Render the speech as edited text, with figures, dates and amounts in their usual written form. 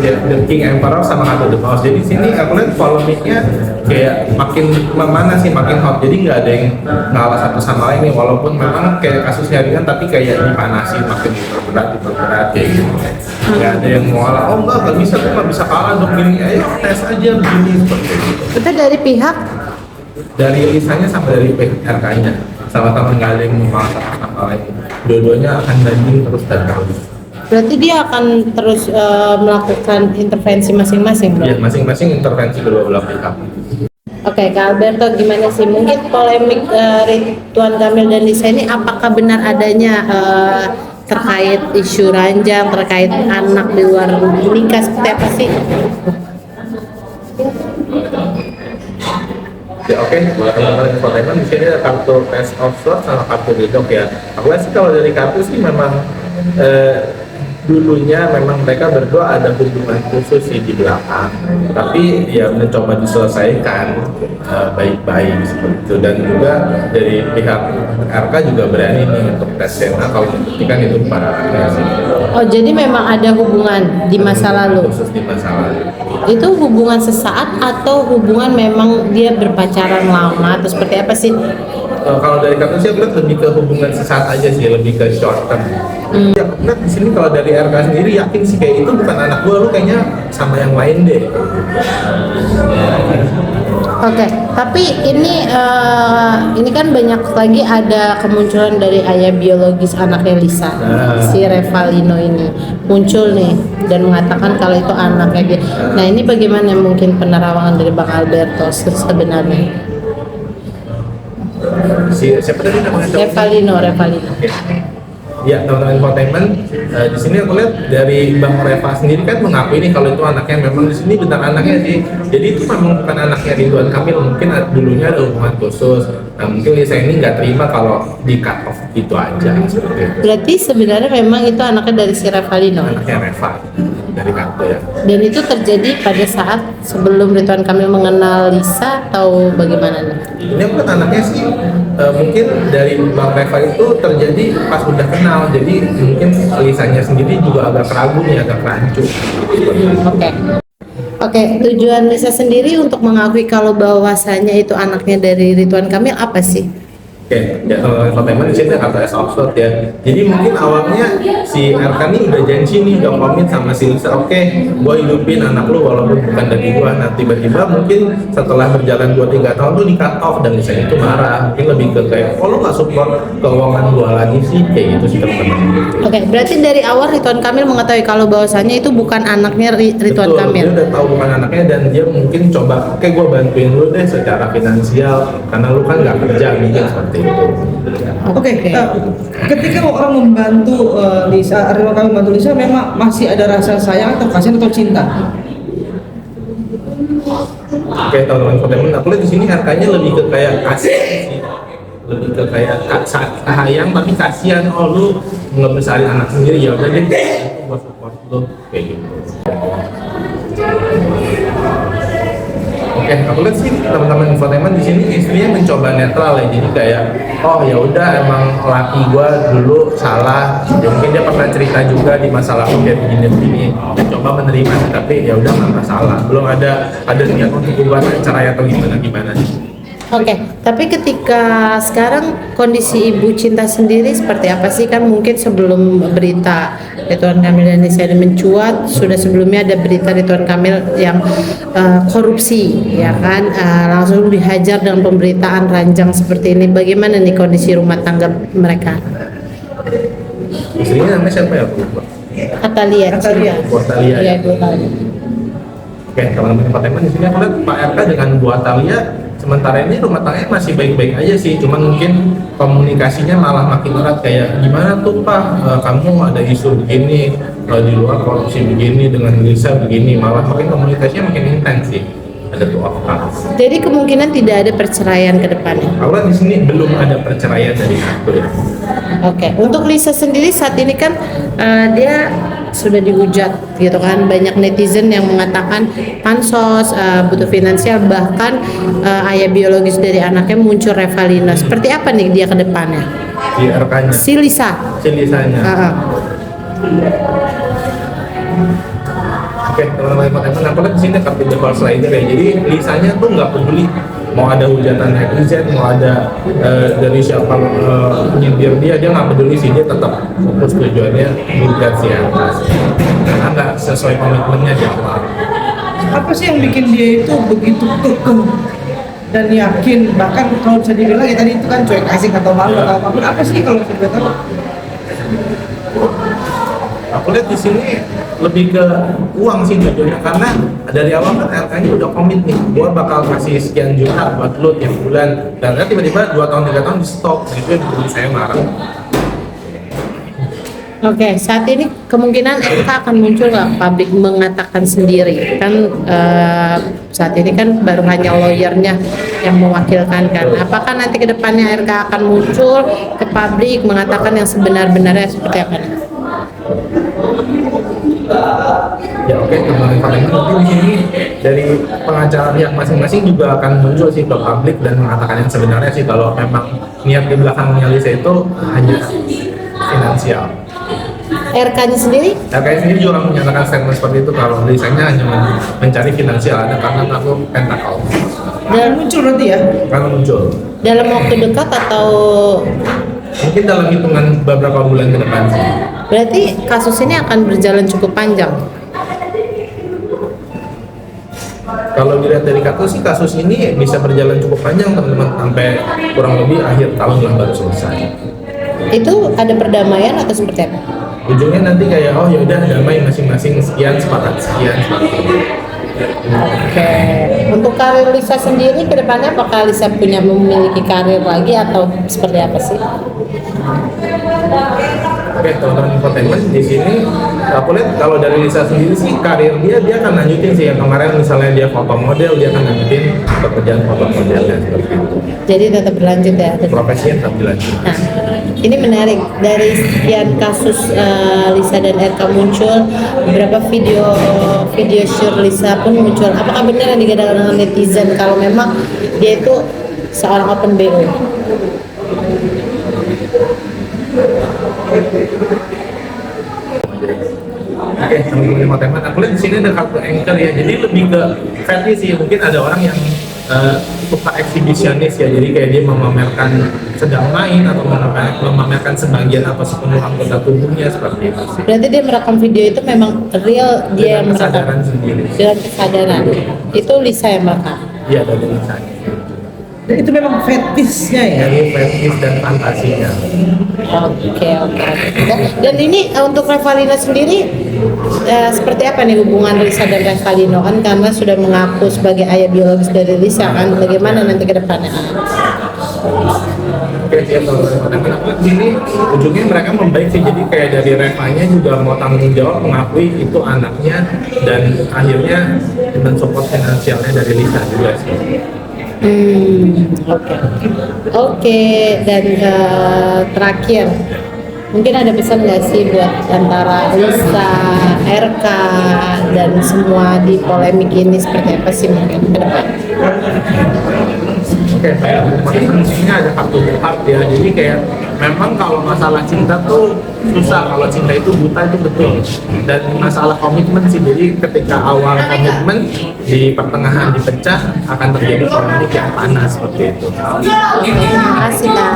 The King Emperor sama Cut to the Mouse. Jadi sini aku lihat polemiknya kayak makin mana sih makin hot. Jadi nggak ada yang ngalah satu sama lain nih. Walaupun memang kayak kasusnya ringan, tapi kayak dipanasi makin diperberat kayak gitu. Nggak ada yang mau ngalah. Oh nggak bisa, tuh nggak bisa kalah dong gini. Ayo tes aja begini seperti itu. Itu dari pihak Dari Lisanya sama dari RK-nya sama-sama nggak ada yang mau ngalah satu sama lain. Dua-duanya akan banding terus dan terus. berarti dia akan terus melakukan intervensi masing-masing, bro? Ya, masing-masing intervensi kedua belah pihak. Oke, Kak Alberto, gimana sih mungkin polemik Ridwan Kamil dan Lisa ini apakah benar adanya terkait isu ranjang, terkait anak di luar nikah, seperti apa sih? Ya, oke, buat teman-teman infotainment di sini ada kartu Prince of Swords sama kartu Gedok ya. Aku lihat sih kalau dari kartu sih memang dulunya memang mereka berdua ada hubungan khusus sih di belakang, tapi ya mencoba diselesaikan baik-baik seperti itu. Dan juga dari pihak RK juga berani nih untuk tes DNA kalau membuktikan itu para anaknya sih. Oh, jadi memang ada hubungan di masa lalu. Khusus di masa lalu. Itu hubungan sesaat atau hubungan memang dia berpacaran lama atau seperti apa sih? Kalau dari kartu sih aku lihat lebih ke hubungan sesaat aja sih, lebih ke short term. Ya aku lihat di sini kalau dari RK sendiri yakin sih kayak itu bukan anak gua, lu kayaknya sama yang lain deh. Oke, tapi ini kan banyak lagi ada kemunculan dari ayah biologis anaknya Lisa, si Revalino ini muncul nih dan mengatakan kalau itu anaknya dia. Nah ini bagaimana mungkin penerawangan dari Bang Alberto sebenarnya? Siapa tadi namanya? Revalino. Ya, teman-teman infotainment, di sini aku lihat dari Bang Reva sendiri kan mengakui nih kalau itu anaknya memang di sini benar anaknya sih. Jadi itu memang bukan anaknya Ridwan Kamil, mungkin dulunya ada hubungan khusus. Nah mungkin Lisa ini nggak terima kalau di cut off gitu aja seperti itu. Berarti sebenarnya memang itu anaknya dari si Revalino. Anaknya Reva dari kartu ya. Dan itu terjadi pada saat sebelum Ridwan Kamil mengenal Lisa atau bagaimana nih? Ini aku lihat anaknya sih mungkin dari Bang Reva itu terjadi pas udah kenal, jadi mungkin Lisanya sendiri juga agak ragu nih, agak rancu. Oke, tujuan Lisa sendiri untuk mengakui kalau bahwasanya itu anaknya dari Ridwan Kamil apa sih? Oke, ya teman-teman infotainment di sini kata Oxford ya. Jadi mungkin awalnya si RK nih udah janji nih, udah komit sama si Lisa, oke, gua hidupin anak lu walaupun bukan dari gua. Nah tiba-tiba mungkin setelah berjalan 2-3 tahun tuh di cut off dan Lisa itu marah. Mungkin lebih ke kayak, oh lu nggak support keuangan gua lagi sih, kayak gitu sih teman-teman. Oke, berarti dari awal Ridwan Kamil mengetahui kalau bahwasanya itu bukan anaknya Ridwan Betul, Kamil. dia udah tahu bukan anaknya dan dia mungkin coba, oke gua bantuin lu deh secara finansial karena lu kan nggak kerja, mungkin seperti itu. Oke, ketika orang membantu Lisa, Ridwan Kamil membantu Lisa, memang masih ada rasa sayang atau kasihan atau cinta? Oke, teman-teman infotainment, aku lihat di sini harganya lebih ke kayak kasih sih. Lebih ke kayak sayang tapi kasihan, oh lu ngebesarin anak sendiri, ya udah deh gua support lu kayak gitu. Oke, aku lihat sih teman-teman infotainment di sini istrinya mencoba netral ya, jadi kayak oh ya udah emang laki gua dulu salah, ya, mungkin dia pernah cerita juga di masalah kayak begini, dia coba menerima tapi ya udah nggak masalah, belum ada niat untuk ubah cerai atau gimana sih. Oke, tapi ketika sekarang kondisi Ibu Cinta sendiri seperti apa sih? Kan mungkin sebelum berita Ridwan Kamil dan Lisa ini mencuat, sudah sebelumnya ada berita Ridwan Kamil yang korupsi, ya kan? Langsung dihajar dengan pemberitaan ranjang seperti ini. Bagaimana nih kondisi rumah tangga mereka? Istrinya namanya siapa ya? Aku lupa. Atalia. Atalia. Iya, Ibu Atalia. Oke, teman-teman infotainment di sini aku lihat Pak RK dengan Bu Atalia sementara ini rumah tangganya masih baik-baik aja sih, cuman mungkin komunikasinya malah makin erat, kayak gimana tuh Pak, kamu ada isu begini, di luar korupsi begini, dengan Lisa begini, malah makin komunikasinya makin intens sih, ada tuh of cards. Jadi kemungkinan tidak ada perceraian ke depannya. Awalnya di sini belum ada perceraian dari aku ya. Oke, untuk Lisa sendiri saat ini kan dia sudah dihujat gitu kan, banyak netizen yang mengatakan pansos, butuh finansial, bahkan ayah biologis dari anaknya muncul Revalino. Seperti apa nih dia ke depannya? Si RK-nya. Si Lisa. Si Lisanya. Oke, teman-teman teman aku lihat di sini kartu The Horse Rider ya. Jadi Lisanya tuh nggak peduli mau ada hujatan netizen, mau ada dari siapa nyindir dia nggak peduli sih, dia tetap fokus tujuannya gugat si atas. Karena nggak sesuai komitmennya di awal. Apa sih yang bikin dia itu begitu kekeh dan yakin, bahkan kalau bisa dibilang ya tadi itu kan cuek asing atau malu atau apapun, apa sih kalau saya tahu? Aku lihat di sini lebih ke uang sih tujuannya, karena dari awal kan RK-nya udah komit nih, gua bakal kasih sekian juta buat lu tiap bulan, dan kan tiba-tiba 2 tahun 3 tahun di stop, itu yang bikin saya marah. Oke, saat ini kemungkinan MK akan muncul nggak publik mengatakan sendiri kan saat ini kan baru hanya lawyernya yang mewakilkan kan. Apakah nanti kedepannya RK akan muncul ke publik mengatakan yang sebenar-benarnya seperti apa? Ya oke, teman-teman mungkin di sini dari pengacara pihak masing-masing juga akan muncul sih ke publik dan mengatakan yang sebenarnya sih, kalau memang niat di belakangnya Lisa itu hanya finansial. RK-nya sendiri? RK-nya sendiri juga menyatakan statement seperti itu, kalau Lisanya hanya mencari finansial ada karena takut pentakel. Dan muncul nanti ya? Karena muncul. Dalam waktu dekat atau Mungkin dalam hitungan beberapa bulan ke depan sih. berarti kasus ini akan berjalan cukup panjang? Kalau dilihat dari kasus ini bisa berjalan cukup panjang teman-teman, sampai kurang lebih akhir tahun lah baru selesai. Itu ada perdamaian atau seperti apa? Ujungnya nanti kayak oh ya udah damai masing-masing sekian sepakat sekian. Oke. Untuk karir Lisa sendiri ke depannya apakah Lisa memiliki karir lagi atau seperti apa sih? Oke, teman-teman infotainment di sini aku lihat kalau dari Lisa sendiri sih karir dia akan lanjutin sih, yang kemarin misalnya dia foto model, dia akan lanjutin pekerjaan foto modelnya seperti itu. Jadi tetap berlanjut ya. Profesinya tetap dilanjut. Nah, ini menarik dari sekian kasus Lisa dan RK muncul, beberapa video shoot Lisa pun muncul. Apakah benar yang digadang dengan netizen kalau memang dia itu seorang open BO? Oke, teman-teman teman, aku lihat di sini ada kartu anchor ya, jadi lebih ke versi sih. Mungkin ada orang yang suka eksibisionis ya, jadi kayak dia memamerkan sedang main atau memamerkan sebagian atau sepenuh anggota tubuhnya seperti itu sih. Berarti dia merekam video itu memang real dia yang Dengan kesadaran merekam sendiri. dengan kesadaran. Itu Lisa yang merekam. Iya, dari misalnya. Dan itu memang fetisnya ya? Dari fetish dan fantasinya. Oke. Dan ini untuk Revalina sendiri seperti apa nih hubungan Lisa dan Revalino, kan karena sudah mengaku sebagai ayah biologis dari Lisa kan, bagaimana nanti ke depannya? Oke, ya teman-teman, ini ujungnya mereka membaik sih, jadi kayak dari Revanya juga mau tanggung jawab mengakui itu anaknya dan akhirnya mensupport finansialnya dari Lisa juga sih. Oke. Dan terakhir mungkin ada pesan nggak sih buat antara Lisa, RK dan semua di polemik ini, seperti apa sih mungkin ke depan? Oke, teman-teman di sini ada kartu heart ya, jadi kayak memang kalau masalah cinta tuh susah, kalau cinta itu buta itu betul, dan masalah komitmen sih, jadi ketika awal komitmen di pertengahan dipecah akan terjadi polemik yang panas seperti itu. Terima kasih Kak.